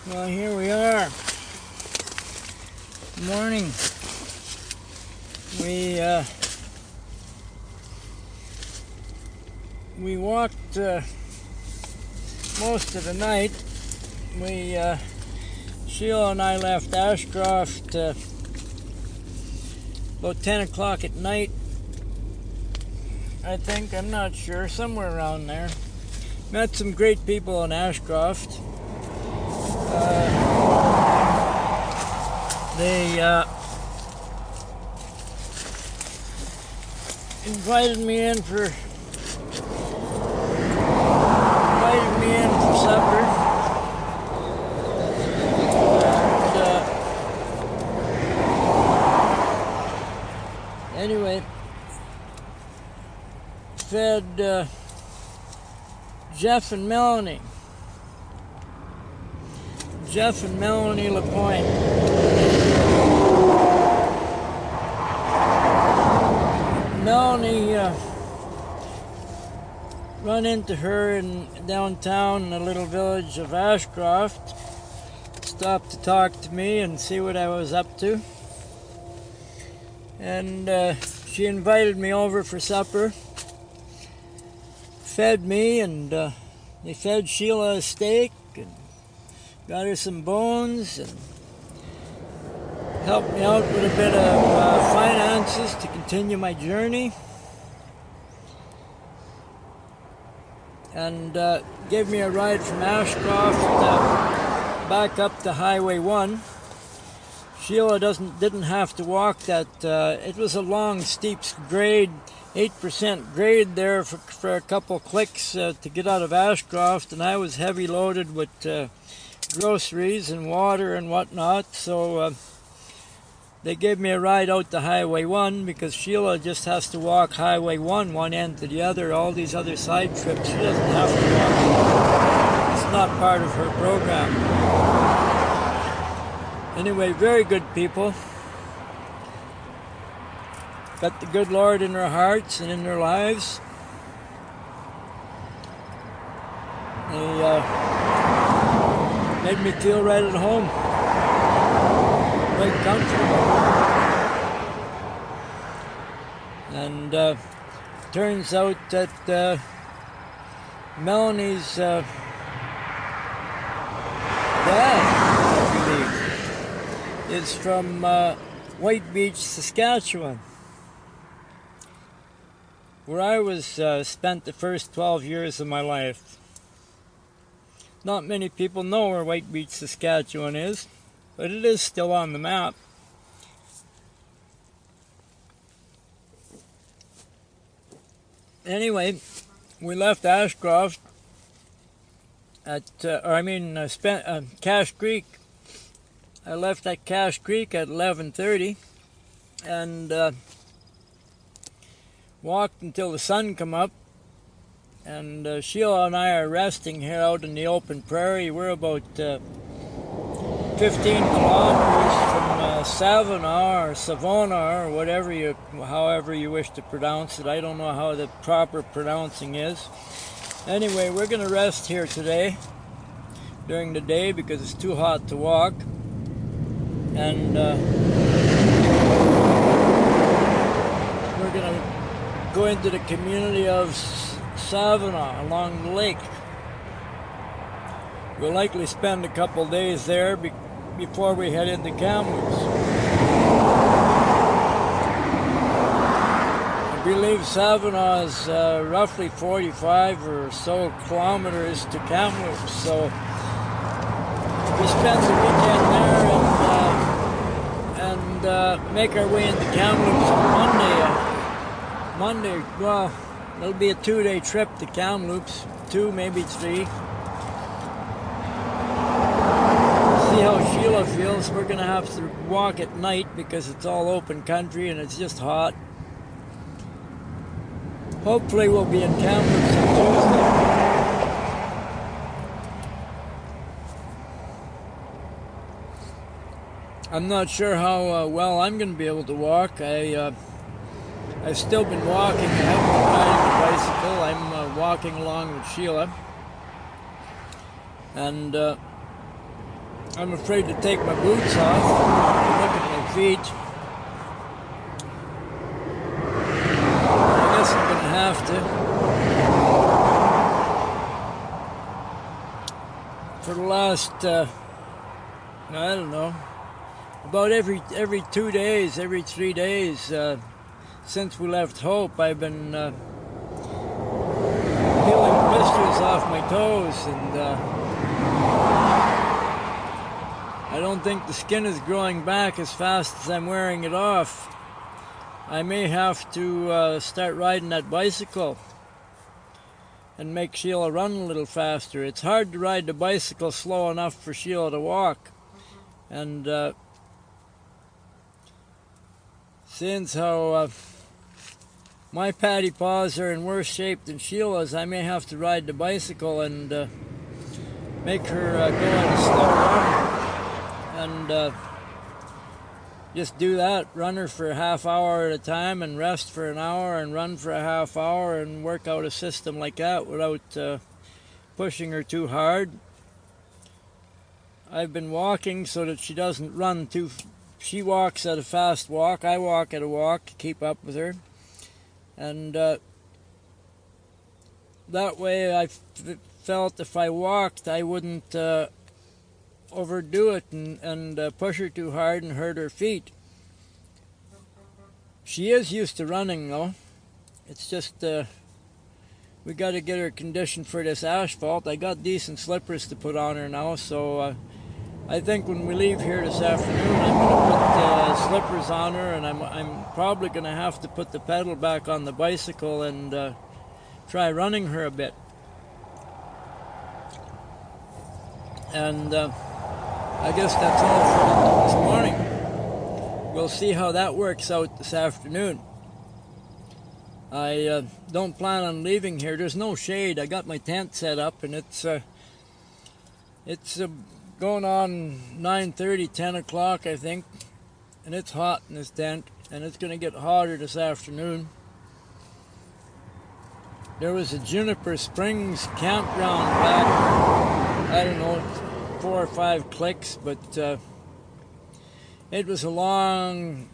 Well, here we are. Morning. We walked most of the night. Sheila and I left Ashcroft about 10 o'clock at night. I think, I'm not sure, somewhere around there. Met some great people in Ashcroft. They invited me in for supper. And anyway, fed Jeff and Melanie LaPointe. Melanie run into her in downtown in the little village of Ashcroft. Stopped to talk to me and see what I was up to. And she invited me over for supper. Fed me, and they fed Sheila a steak and got her some bones and helped me out with a bit of finances to continue my journey, and gave me a ride from Ashcroft back up to Highway 1. Sheila didn't have to walk that. It was a long, steep grade, 8% grade there for a couple clicks to get out of Ashcroft, and I was heavy loaded with groceries and water and whatnot, so they gave me a ride out to Highway 1 because Sheila just has to walk Highway 1 one end to the other. All these other side trips she doesn't have to walk. It's not part of her program. Anyway, very good people. Got the good Lord in their hearts and in their lives. They made me feel right at home. Quite comfortable. And turns out that Melanie's dad, I believe, is from White Beach, Saskatchewan, where I was spent the first 12 years of my life. Not many people know where White Beach, Saskatchewan is, but it is still on the map. Anyway, we left Ashcroft at, Cache Creek. I left at Cache Creek at 11:30 and walked until the sun come up. And Sheila and I are resting here out in the open prairie. We're about 15 kilometers from Savona or however you wish to pronounce it. I don't know how the proper pronouncing is. Anyway, we're going to rest here today during the day because it's too hot to walk. And we're going to go into the community of Savona along the lake. We'll likely spend a couple days there before we head into Kamloops. I believe Savona is roughly 45 or so kilometers to Kamloops, so we spend the weekend there and make our way into Kamloops on Monday. Well, it'll be a 2-day trip to Kamloops, 2, maybe 3. See how Sheila feels. We're going to have to walk at night because it's all open country and it's just hot. Hopefully we'll be in Kamloops on Tuesday. I'm not sure how well I'm going to be able to walk. I've still been walking. I haven't been riding the bicycle. I'm walking along with Sheila. And I'm afraid to take my boots off. Look at my feet. I guess I'm going to have to. For the last, I don't know, about every 2 days, every 3 days, since we left Hope, I've been peeling blisters off my toes, and I don't think the skin is growing back as fast as I'm wearing it off. I may have to start riding that bicycle and make Sheila run a little faster. It's hard to ride the bicycle slow enough for Sheila to walk. And since how my paddy paws are in worse shape than Sheila's, I may have to ride the bicycle and make her go at a slow run, and just do that. Run her for a half hour at a time and rest for an hour and run for a half hour and work out a system like that without pushing her too hard. I've been walking so that she doesn't run too. She walks at a fast walk. I walk at a walk to keep up with her. And that way I felt if I walked I wouldn't overdo it and push her too hard and hurt her feet. She is used to running though. It's just we got to get her conditioned for this asphalt. I got decent slippers to put on her now, so I think when we leave here this afternoon I'm going to put slippers on her, and I'm probably going to have to put the pedal back on the bicycle and try running her a bit. And I guess that's all for this morning. We'll see how that works out this afternoon. I don't plan on leaving here. There's no shade. I got my tent set up, and it's going on 9:30, 10 o'clock, I think, and it's hot in this tent, and it's going to get hotter this afternoon. There was a Juniper Springs campground back, I don't know, 4 or 5 clicks, but it was a long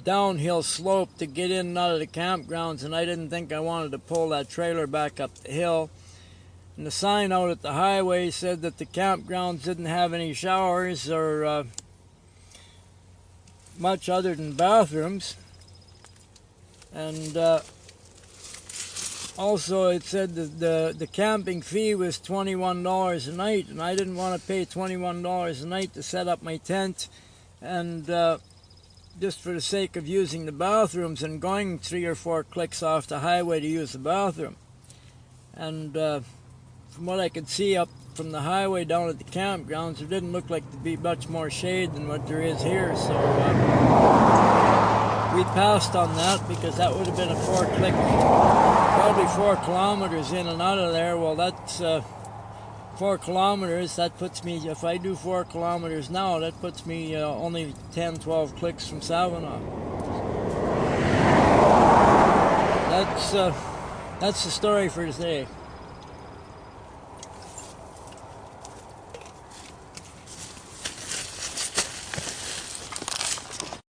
downhill slope to get in and out of the campgrounds, and I didn't think I wanted to pull that trailer back up the hill. And the sign out at the highway said that the campgrounds didn't have any showers or much other than bathrooms. And also it said that the camping fee was $21 a night, and I didn't want to pay $21 a night to set up my tent, and just for the sake of using the bathrooms and going 3 or 4 clicks off the highway to use the bathroom. And from what I could see up from the highway down at the campgrounds, there didn't look like to be much more shade than what there is here, so we passed on that because that would have been a 4-click, probably 4 kilometers in and out of there. Well, that's 4 kilometers. That puts me, if I do 4 kilometers now, that puts me only 10, 12 clicks from Savannah. That's the story for today.